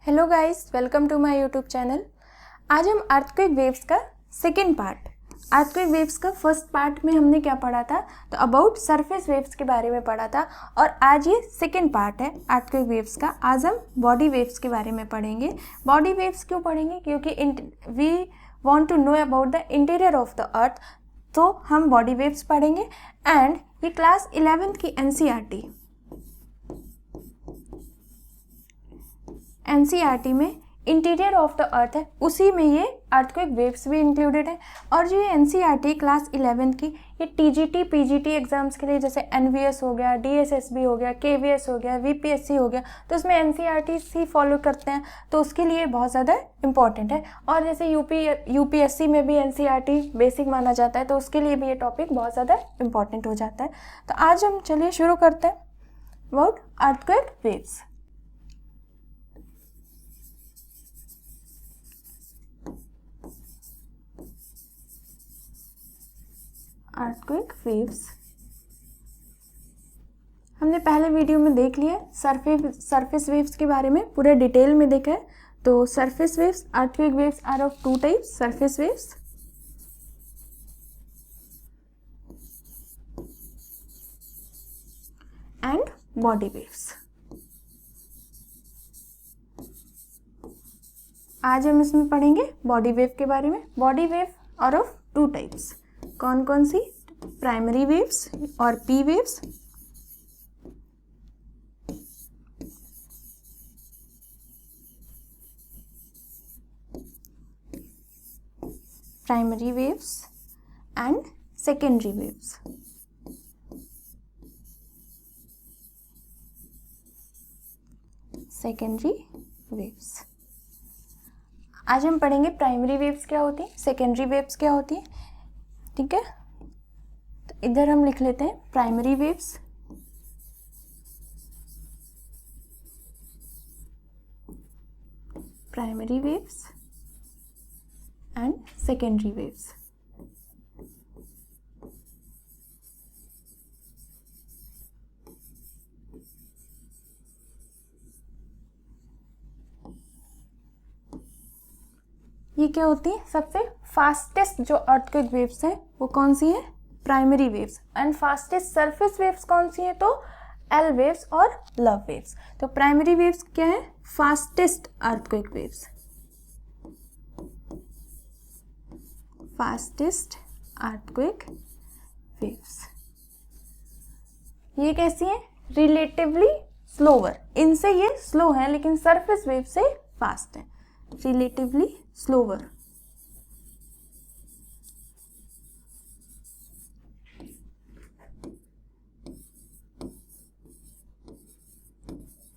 Hello guys, welcome to my YouTube channel. आज हम earthquake waves का सेकेंड पार्ट, अर्थक्वेक वेव्स का first part में हमने क्या पढ़ा था, तो अबाउट सरफेस वेव्स के बारे में पढ़ा था। और आज ये सेकेंड पार्ट है अर्थक्वेक वेव्स का। आज हम बॉडी वेव्स के बारे में पढ़ेंगे। बॉडी वेव्स क्यों पढ़ेंगे? क्योंकि we want to know about the interior of the earth, तो हम बॉडी वेव्स पढ़ेंगे। एंड ये क्लास 11th की एनसीईआरटी में इंटीरियर ऑफ द अर्थ है, उसी में ये अर्थक्वेक वेव्स भी इंक्लूडेड है। और जो ये एनसीईआरटी क्लास 11th की, ये टीजीटी पीजीटी एग्जाम्स के लिए, जैसे एनवीएस हो गया, डीएसएसबी हो गया, केवीएस हो गया, वीपीएससी हो गया, तो उसमें एनसीईआरटी ही फॉलो करते हैं, तो उसके लिए बहुत ज़्यादा इंपॉर्टेंट है। और जैसे यूपीएससी में भी एनसीईआरटी बेसिक माना जाता है, तो उसके लिए भी ये टॉपिक बहुत ज़्यादा इंपॉर्टेंट हो जाता है। तो आज हम चलिए शुरू करते हैं about earthquake waves. Earthquake waves हमने पहले वीडियो में देख लिया। सरफेस वेव्स के बारे में पूरे डिटेल में देखा है। तो surface waves, earthquake waves are of two types, surface waves and body waves. आज हम इसमें पढ़ेंगे बॉडी वेव के बारे में। Body wave are of two types. कौन कौन सी? प्राइमरी वेव्स और P waves, primary waves and secondary waves. Secondary waves आज हम पढ़ेंगे। प्राइमरी वेव्स क्या होती है, सेकेंडरी वेव्स क्या होती है, ठीक है। तो इधर हम लिख लेते हैं primary waves, primary waves and secondary waves. ये क्या होती है? सबसे फास्टेस्ट जो अर्थक्वेक वेव्स हैं वो कौन सी है? Primary waves. And fastest surface waves कौन सी है? तो एल वेव्स और लव वेव्स। तो प्राइमरी वेव्स क्या है? Fastest earthquake waves, fastest earthquake waves. ये कैसी है? Relatively slower. इनसे ये स्लो है, लेकिन सरफेस वेव से फास्ट है। Relatively slower,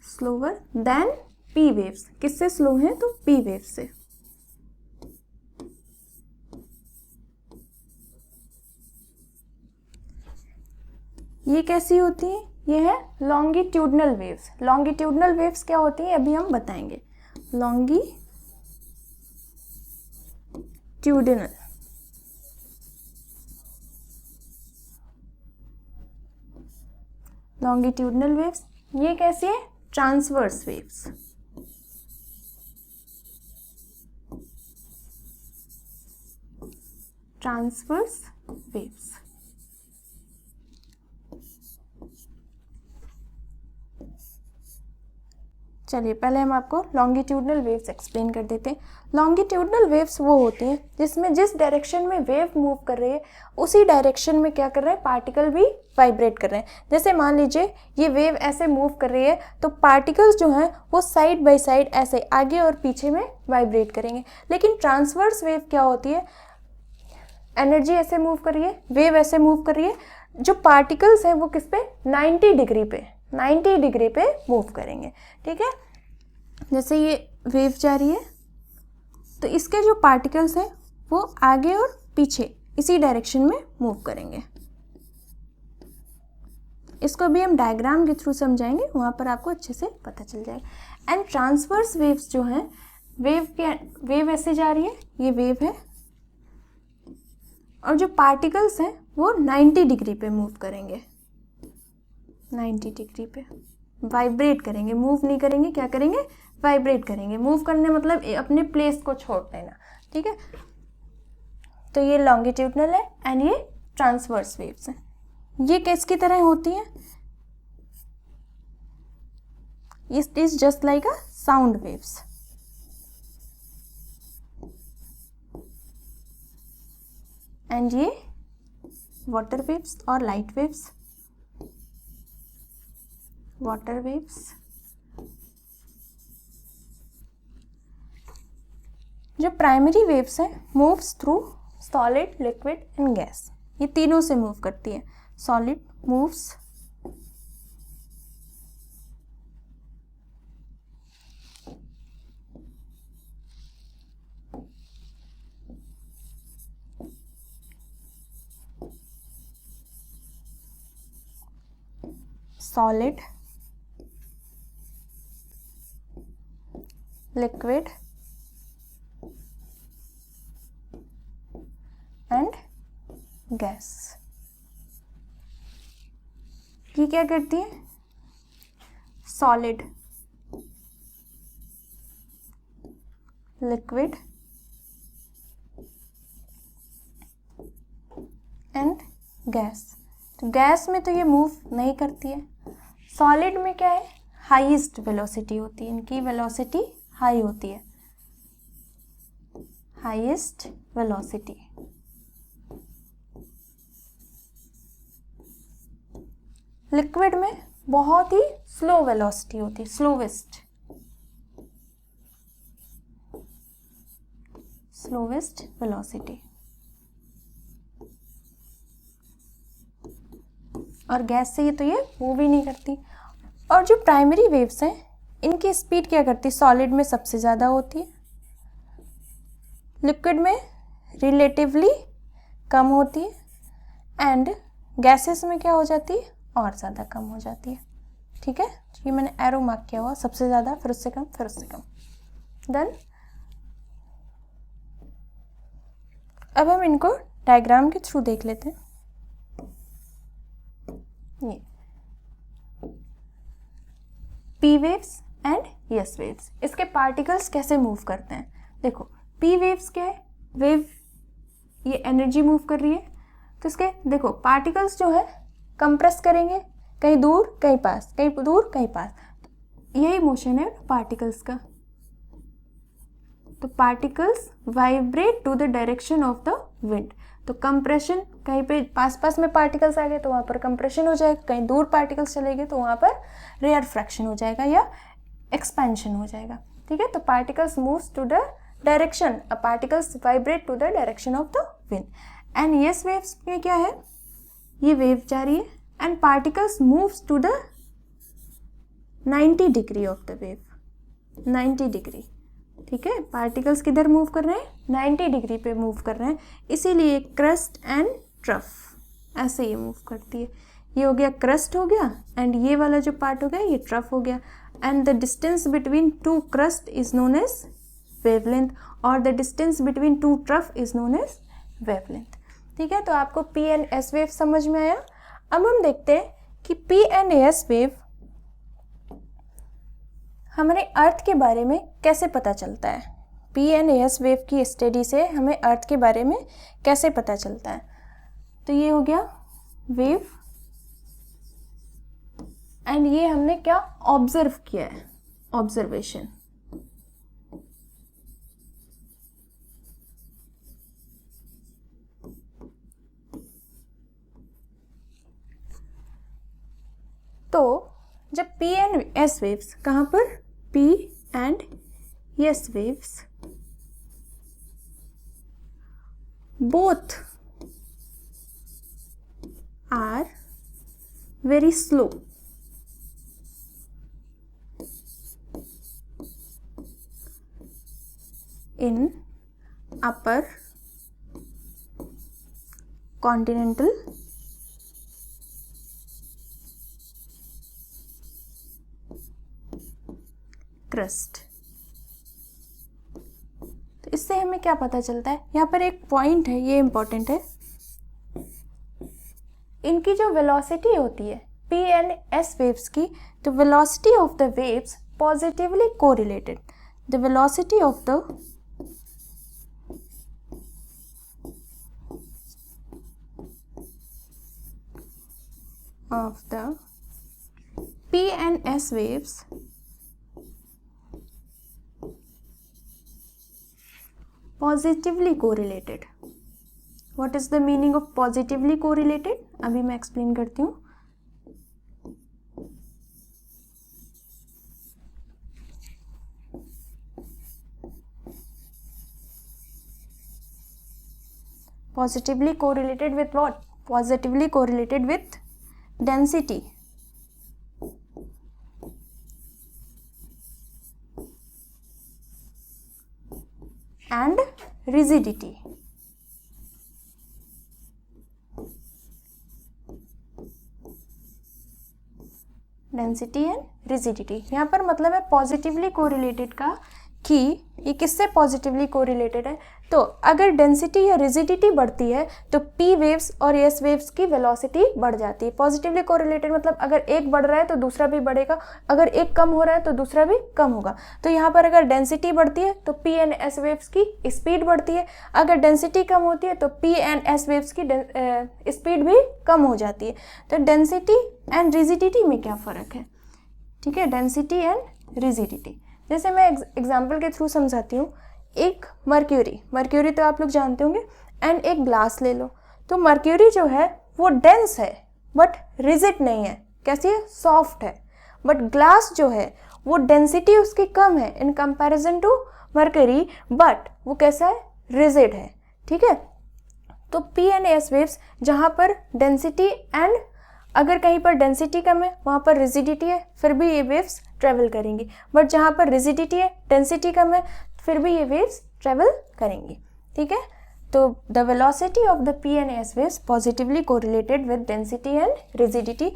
slower than P waves. किससे स्लो है? तो पी वेव से। ये कैसी होती है? ये है लॉन्गिट्यूडनल वेव्स। लॉन्गिट्यूडनल वेव्स क्या होती है अभी हम बताएंगे। Longitudinal waves. ये कैसी है? Transverse waves. Transverse waves. चलिए पहले हम आपको लॉन्गिट्यूडनल वेव्स एक्सप्लेन कर देते हैं। लॉन्गिट्यूडनल वेव्स वो होती हैं जिसमें जिस डायरेक्शन में वेव मूव कर रही है, उसी डायरेक्शन में क्या कर रहे हैं? पार्टिकल भी वाइब्रेट कर रहे हैं। जैसे मान लीजिए ये वेव ऐसे मूव कर रही है, तो पार्टिकल्स जो हैं वो साइड बाय साइड ऐसे आगे और पीछे में वाइब्रेट करेंगे। लेकिन ट्रांसवर्स वेव क्या होती है? एनर्जी ऐसे मूव कर रही है, वेव ऐसे मूव कर रही है, जो पार्टिकल्स हैं वो किस पे? 90 डिग्री पे मूव करेंगे, ठीक है। जैसे ये वेव जा रही है, तो इसके जो पार्टिकल्स हैं वो आगे और पीछे इसी डायरेक्शन में मूव करेंगे। इसको भी हम डायग्राम के थ्रू समझाएंगे, वहाँ पर आपको अच्छे से पता चल जाएगा। एंड ट्रांसवर्स वेव्स जो हैं, वेव ऐसे जा रही है, ये वेव है, और जो पार्टिकल्स हैं वो 90 डिग्री पे मूव करेंगे। 90 डिग्री पे वाइब्रेट करेंगे, मूव नहीं करेंगे, क्या करेंगे? वाइब्रेट करेंगे। मूव करने मतलब अपने प्लेस को छोड़ देना, ठीक है। तो ये लॉन्गिट्यूडनल है एंड ये ट्रांसवर्स वेव्स हैं। ये किसकी तरह होती हैं? It is just like a sound waves. And ये वाटर वेव्स और लाइट वेव्स, वाटर वेव्स। जो प्राइमरी वेव्स हैं moves through solid, liquid and gas, ये तीनों से मूव करती है। Solid moves solid, liquid and gas। ये क्या करती है? solid, liquid and gas। तो गैस में तो ये मूव नहीं करती है। सॉलिड में क्या है? हाईएस्ट वेलोसिटी होती है, इनकी वेलोसिटी हाई होती है, हाईएस्ट वेलोसिटी। लिक्विड में बहुत ही स्लो वेलोसिटी होती है, स्लोवेस्ट वेलोसिटी। और गैस से ये मूव ही नहीं करती। और जो प्राइमरी वेव्स हैं इनकी स्पीड क्या करती है? सॉलिड में सबसे ज़्यादा होती है, लिक्विड में रिलेटिवली कम होती है एंड गैसेस में क्या हो जाती है? और ज़्यादा कम हो जाती है, ठीक है। ये मैंने एरो मार्क किया हुआ, सबसे ज़्यादा, फिर उससे कम, फिर उससे कम। देन अब हम इनको डायग्राम के थ्रू देख लेते हैं। ये P waves and S waves, इसके पार्टिकल्स कैसे मूव करते हैं? देखो पी वेव्स क्या है? वेव ये एनर्जी मूव कर रही है, तो इसके देखो पार्टिकल्स जो है कंप्रेस करेंगे, कहीं दूर कहीं पास, कहीं दूर कहीं पास, यही मोशन है पार्टिकल्स का। तो particles vibrate to the direction of the wind. तो कंप्रेशन, कहीं पे पास पास में पार्टिकल्स आ गए तो वहाँ पर कंप्रेशन हो जाएगा, कहीं दूर पार्टिकल्स चले गए तो वहाँ पर रेयरफ्रैक्शन हो जाएगा या एक्सपेंशन हो जाएगा, ठीक है। तो particles moves to the direction, particles vibrate to the direction of the wind. And S waves में क्या है? ये वेव जा रही है and particles moves to the 90 degree of the wave, 90 degree, ठीक है। पार्टिकल्स किधर मूव कर रहे हैं? 90 डिग्री पे मूव कर रहे हैं, इसीलिए क्रस्ट एंड ट्रफ ऐसे ये मूव करती है। ये हो गया क्रस्ट हो गया एंड ये वाला जो पार्ट हो गया ये ट्रफ हो गया। And the distance between two crest is known as wavelength और the distance between two trough is known as wavelength, ठीक है। तो आपको पी एंड एस वेव समझ में आया। अब हम देखते हैं कि पी एंड एस वेव हमारे अर्थ के बारे में कैसे पता चलता है। पी एंड एस वेव की स्टडी से हमें अर्थ के बारे में कैसे पता चलता है। तो ये हो गया वेव एंड ये हमने क्या ऑब्जर्व किया है, ऑब्जर्वेशन। तो जब पी एंड एस वेव्स, कहाँ पर? P and S waves both are very slow in upper continental crust। तो इससे हमें क्या पता चलता है? यहाँ पर एक पॉइंट है, ये इंपॉर्टेंट है। इनकी जो वेलोसिटी होती है पी एंड एस वेव्स की, तो velocity of the waves positively correlated. The velocity of the P and S waves positively correlated. What is the meaning of positively correlated? अभी मैं explain करती हूँ. Positively correlated with what? Positively correlated with density. And rigidity. Density and rigidity. यहाँ पर मतलब है positively correlated का कि ये किससे पॉजिटिवली कोरिलेटेड है. तो अगर डेंसिटी या रिजिडिटी बढ़ती है तो पी वेव्स और एस वेव्स की वेलोसिटी बढ़ जाती है. पॉजिटिवली कोरिलेटेड मतलब अगर एक बढ़ रहा है तो दूसरा भी बढ़ेगा, अगर एक कम हो रहा है तो दूसरा भी कम होगा. तो यहाँ पर अगर डेंसिटी बढ़ती है तो पी एंड एस वेव्स की स्पीड बढ़ती है, अगर डेंसिटी कम होती है तो पी एंड एस वेव्स की स्पीड भी कम हो जाती है. तो डेंसिटी एंड रिजिडिटी में क्या फ़र्क है? ठीक है, डेंसिटी एंड रिजिडिटी. जैसे मैं एग्जाम्पल के थ्रू समझाती हूँ. एक मर्क्यूरी तो आप लोग जानते होंगे, एंड एक ग्लास ले लो. तो मर्क्यूरी जो है वो डेंस है बट रिजिड नहीं है. कैसी है? सॉफ्ट है. बट ग्लास जो है वो डेंसिटी उसकी कम है in comparison to mercury, but वो कैसा है? रिजिड है. ठीक है. तो पी एंड एस वेव्स जहाँ पर डेंसिटी एंड अगर कहीं पर डेंसिटी कम है वहाँ पर रिजिडिटी है, फिर भी ये वेव्स ट्रेवल करेंगी. बट जहाँ पर रिजिडिटी है, डेंसिटी कम है, फिर भी ये वेव्स ट्रेवल करेंगी. ठीक है. तो the velocity of the P and S waves positively correlated with density and rigidity.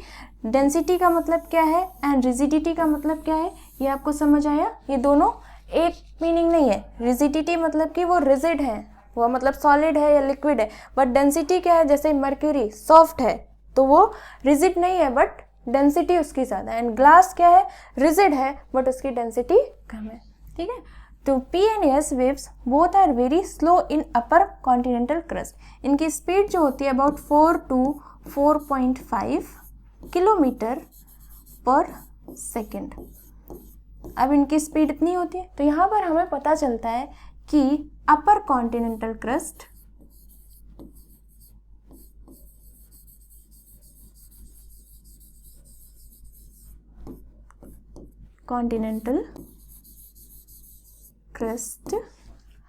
Density का मतलब क्या है एंड रिजिडिटी का मतलब क्या है, ये आपको समझ आया? ये दोनों एक मीनिंग नहीं है. रिजिडिटी मतलब कि वो रिजिड है, वो मतलब सॉलिड है या लिक्विड है. बट डेंसिटी क्या है? जैसे मर्क्यूरी सॉफ्ट है तो वो रिजिड नहीं है बट डेंसिटी उसकी ज़्यादा है. एंड ग्लास क्या है? रिजिड है बट उसकी डेंसिटी कम है. ठीक है. तो P and S waves both are very slow in upper continental crust. इनकी स्पीड जो होती है about 4 to 4.5 kilometre per second. अब इनकी स्पीड इतनी होती है तो यहाँ पर हमें पता चलता है कि upper continental crust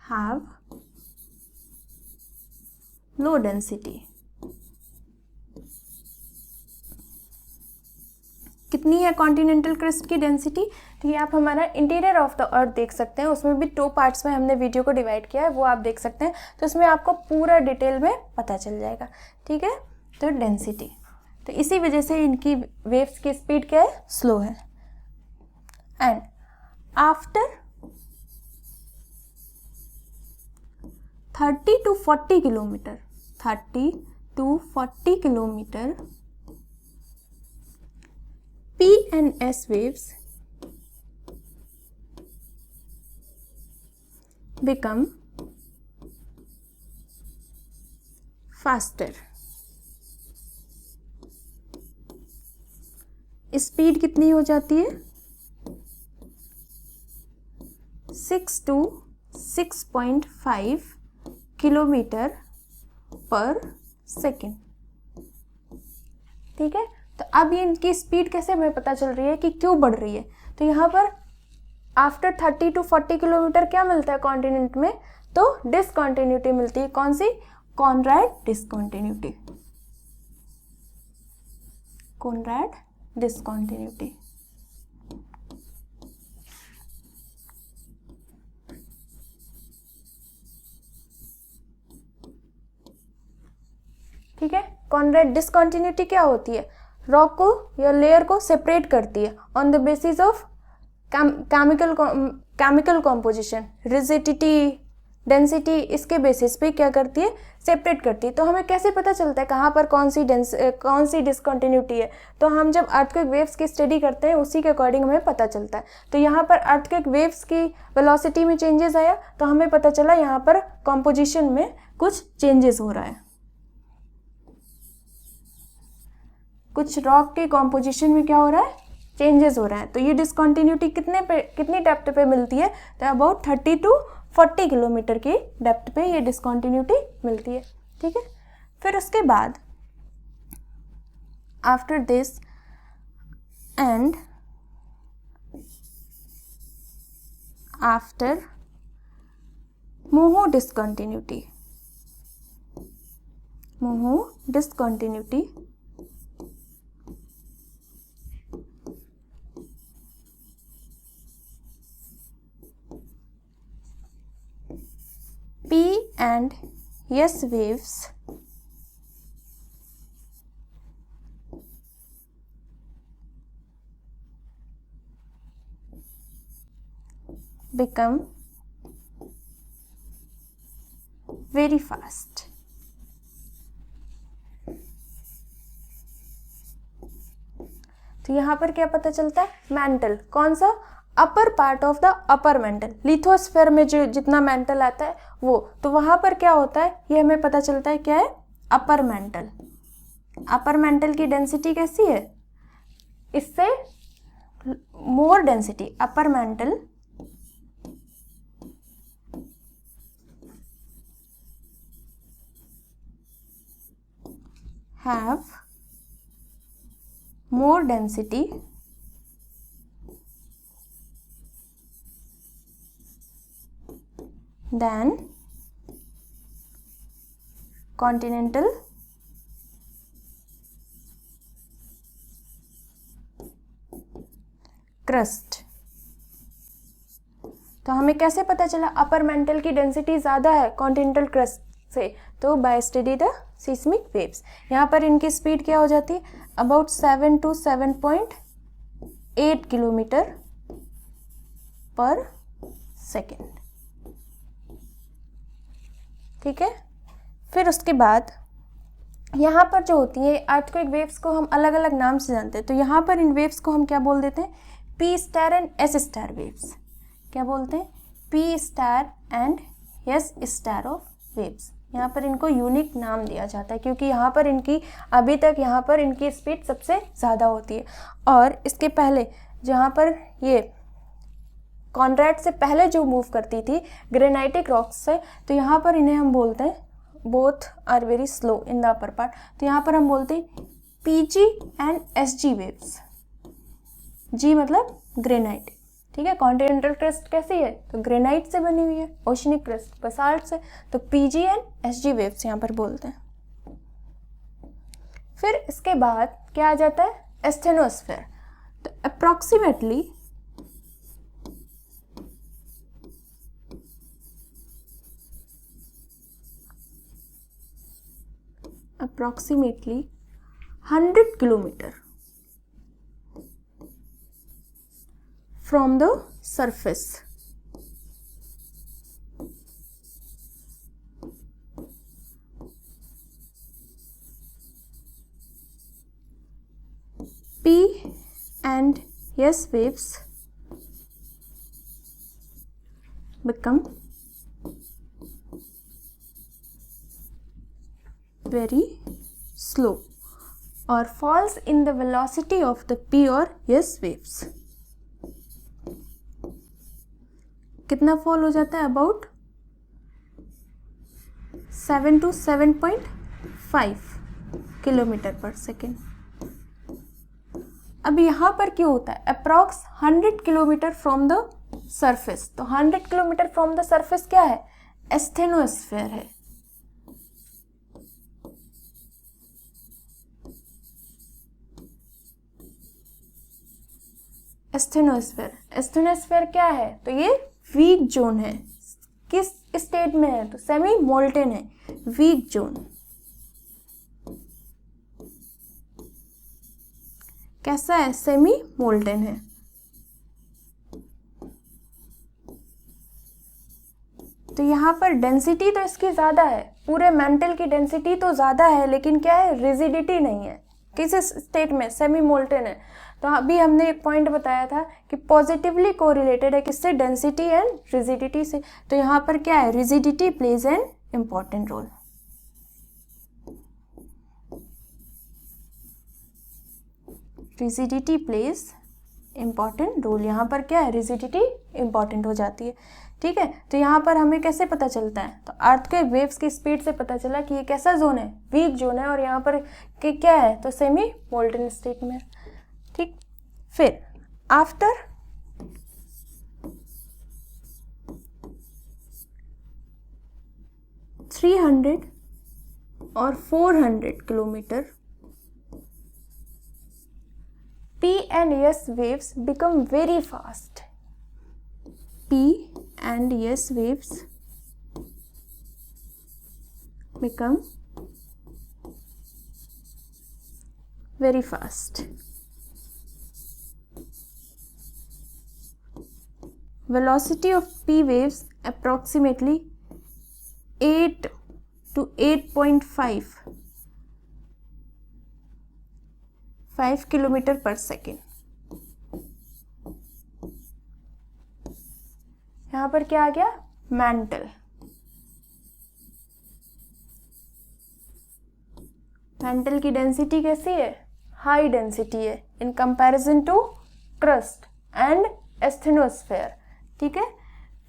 have low density. कितनी है कॉन्टिनेंटल क्रस्ट की डेंसिटी? तो ये आप हमारा इंटीरियर ऑफ द अर्थ देख सकते हैं, उसमें भी 2 पार्ट्स में हमने वीडियो को डिवाइड किया है, वो आप देख सकते हैं. तो उसमें आपको पूरा डिटेल में पता चल जाएगा. ठीक है. तो डेंसिटी, तो इसी वजह से इनकी वेव्स की स्पीड क्या है? स्लो है. And after 30 to 40 kilometre, 30 to 40 kilometre, P and S waves become faster. Speed कितनी हो जाती है? 6 to 6.5 किलोमीटर पर सेकेंड. ठीक है. तो अब ये इनकी स्पीड कैसे हमें पता चल रही है कि क्यों बढ़ रही है? तो यहाँ पर आफ्टर 30 to 40 किलोमीटर क्या मिलता है कॉन्टिनेंट में? तो डिसकॉन्टिन्यूटी मिलती है. कौन सी? Conrad discontinuity. Conrad discontinuity. ठीक है. कॉनरैड डिसकॉन्टिन्यूटी क्या होती है? रॉक को या लेयर को सेपरेट करती है on the basis of chemical composition, rigidity, density इसके बेसिस पे क्या करती है, सेपरेट करती है। तो हमें कैसे पता चलता है कहाँ पर कौन सी डिसकंटिन्यूटी है? तो हम जब अर्थक्वेक वेव्स की स्टडी करते हैं उसी के अकॉर्डिंग हमें पता चलता है। तो यहाँ पर अर्थक्वेक वेव्स की वेलोसिटी में चेंजेस आया तो हमें पता चला यहाँ पर कॉम्पोजिशन में कुछ चेंजेस हो रहा है, कुछ रॉक के कॉम्पोजिशन में क्या हो रहा है, चेंजेस हो रहा है। तो ये डिसकंटिन्यूटी कितनी डेप्थ पे मिलती है? तो अबाउट 30 to 40 किलोमीटर की डेप्थ पे ये डिसकंटिन्यूटी मिलती है। ठीक है, फिर उसके बाद after this and after Moho discontinuity P and S waves become very fast. तो यहाँ पर क्या पता चलता है, मेंटल, कौन सा, upper part of the upper mantle, lithosphere में जो जितना मेंटल आता है वो, तो वहां पर क्या होता है ये हमें पता चलता है, क्या है, अपर मेंटल। अपर मेंटल की डेंसिटी कैसी है, इससे more density, upper mantle have more density than continental crust। तो हमें कैसे पता चला अपर मेंटल की डेंसिटी ज़्यादा है कॉन्टिनेंटल क्रस्ट से? तो bye study the seismic waves. यहाँ पर इनकी स्पीड क्या हो जाती है, about 7 to 7.8 kilometre per second. ठीक है, फिर उसके बाद यहाँ पर जो होती है अर्थक्वेक वेव्स को हम अलग अलग नाम से जानते हैं। तो यहाँ पर इन वेव्स को हम क्या बोल देते हैं, P star and S star waves. क्या बोलते हैं, P star and S star of waves. यहाँ पर इनको यूनिक नाम दिया जाता है क्योंकि यहाँ पर इनकी अभी तक यहाँ पर इनकी स्पीड सबसे ज़्यादा होती है। और इसके पहले जहाँ पर ये कॉन्ट्रैक्ट से पहले जो मूव करती थी ग्रेनाइटिक रॉक्स से, तो यहाँ पर इन्हें हम बोलते हैं both are very slow in the upper part. तो यहाँ पर हम बोलते हैं PG and SG waves. G मतलब ग्रेनाइट। ठीक है, कॉन्टिनेंटल क्रस्ट कैसी है, तो ग्रेनाइट से बनी हुई है, ओशनिक क्रस्ट बसाल्ट से। तो पीजी एंड एसजी वेव्स यहाँ पर बोलते हैं। फिर इसके बाद क्या आ जाता है, एस्थेनोस्फेयर। तो approximately approximately 100 kilometer from the surface P and S waves become very slow or falls in the velocity of the P or S waves। कितना फॉल हो जाता है, about 7 to 7.5 kilometre per second. अब यहाँ पर क्यों होता है, approx 100 kilometre from the surface. तो 100 किलोमीटर फ्रॉम द सरफेस क्या है, एस्थेनोस्फेयर है। एस्थेनोस्फेयर, एस्थेनोस्फेयर क्या है, तो ये वीक जोन है। किस स्टेट में है, तो सेमी मोल्टेन है, वीक जोन। कैसा है, सेमी मोल्टेन है। तो यहाँ पर डेंसिटी तो इसकी ज़्यादा है, पूरे मेंटल की डेंसिटी तो ज़्यादा है, लेकिन क्या है, रिजिडिटी नहीं है। किस स्टेट में, सेमी मोल्टन है। तो अभी हमने एक पॉइंट बताया था कि पॉजिटिवली कोरिलेटेड है किससे, डेंसिटी एंड रिजिडिटी से। तो यहाँ पर क्या है, rigidity plays an important role. Rigidity plays important role, यहाँ पर क्या है, रिजिडिटी इम्पॉर्टेंट हो जाती है। ठीक है, तो यहाँ पर हमें कैसे पता चलता है, तो अर्थ के वेव्स की स्पीड से पता चला कि ये कैसा जोन है, वीक जोन है, और यहाँ पर कि क्या है, तो सेमी मोल्टन स्टेट में। ठीक, फिर आफ्टर थ्री 300 और 400 kilometre P and S waves become very fast. P and S waves become very fast. Velocity of P waves approximately 8 to 8.5 kilometre per second. यहाँ पर क्या आ गया, मेंटल। मेंटल की density कैसी है, हाई डेंसिटी है in comparison to crust and asthenosphere. ठीक है,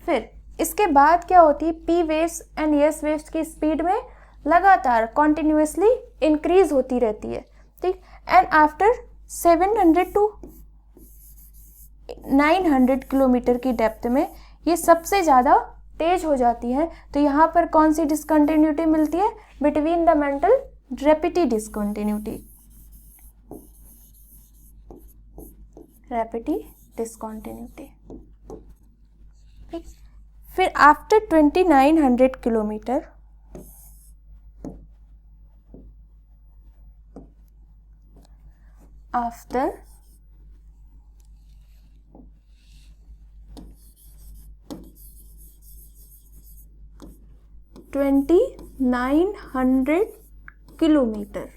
फिर इसके बाद क्या होती है, P waves and S waves की स्पीड में लगातार कॉन्टिन्यूसली इंक्रीज होती रहती है। ठीक, एंड आफ्टर 700 टू 900 किलोमीटर की डेप्थ में ये सबसे ज़्यादा तेज हो जाती है। तो यहाँ पर कौन सी डिसकंटिन्यूटी मिलती है, between the mental, rapid discontinuity, rapid discontinuity. ठीक, फिर after 2900 kilometre after 2900 kilometre,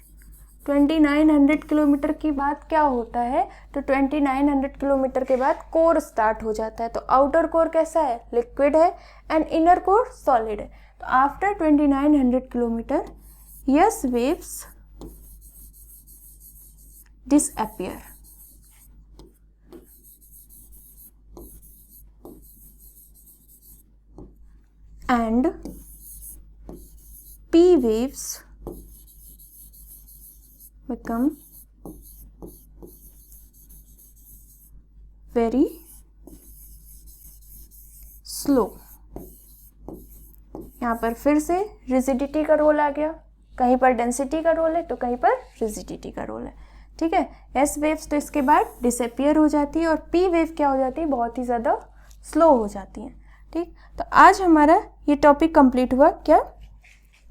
2900 kilometre की बात क्या होता है, तो 2900 किलोमीटर के बाद कोर स्टार्ट हो जाता है। तो आउटर कोर कैसा है, लिक्विड है, एंड इनर कोर सॉलिड है। तो after 2900 kilometre yes waves disappear and P waves become very slow। यहाँ पर फिर से रिजिडिटी का रोल आ गया, कहीं पर डेंसिटी का रोल है तो कहीं पर रिजिडिटी का रोल है। ठीक है, एस वेव्स तो इसके बाद डिसअपियर हो जाती है, और पी वेव क्या हो जाती है, बहुत ही ज़्यादा स्लो हो जाती है। ठीक, तो आज हमारा ये टॉपिक कंप्लीट हुआ क्या,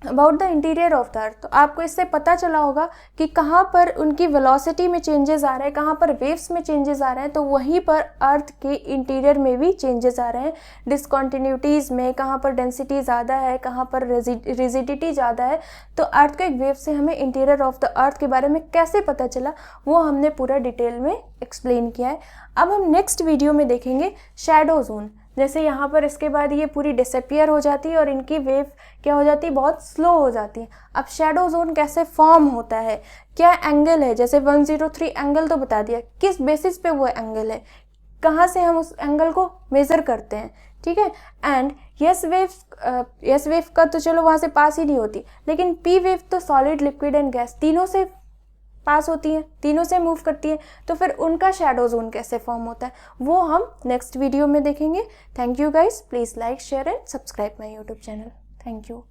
about the interior of the earth. तो आपको इससे पता चला होगा कि कहाँ पर उनकी वेलोसिटी में चेंजेस आ रहे हैं, कहाँ पर वेव्स में चेंजेस आ रहे हैं, तो वहीं पर अर्थ के इंटीरियर में भी चेंजेस आ रहे हैं, डिसकॉन्टिन्यूटीज़ में, कहाँ पर डेंसिटी ज़्यादा है, कहाँ पर रिजिडिटी ज़्यादा है। तो अर्थ के एक वेव से हमें इंटीरियर ऑफ द अर्थ के बारे में कैसे पता चला, वो हमने पूरा डिटेल में एक्सप्लेन किया है। अब हम नेक्स्ट वीडियो में देखेंगे शैडो जोन। जैसे यहाँ पर इसके बाद ये पूरी डिसअपियर हो जाती है और इनकी वेव क्या हो जाती है, बहुत स्लो हो जाती है। अब शैडो जोन कैसे फॉर्म होता है, क्या एंगल है, जैसे 103 एंगल तो बता दिया, किस बेसिस पे वो एंगल है, कहाँ से हम उस एंगल को मेज़र करते हैं। ठीक है, एंड यस वेव का तो चलो वहाँ से पास ही नहीं होती, लेकिन पी वेव तो सॉलिड, लिक्विड एंड गैस तीनों से पास होती हैं, तीनों से मूव करती है। तो फिर उनका शैडो जोन कैसे फॉर्म होता है वो हम नेक्स्ट वीडियो में देखेंगे। Thank you guys, please like, share and subscribe my YouTube channel. Thank you.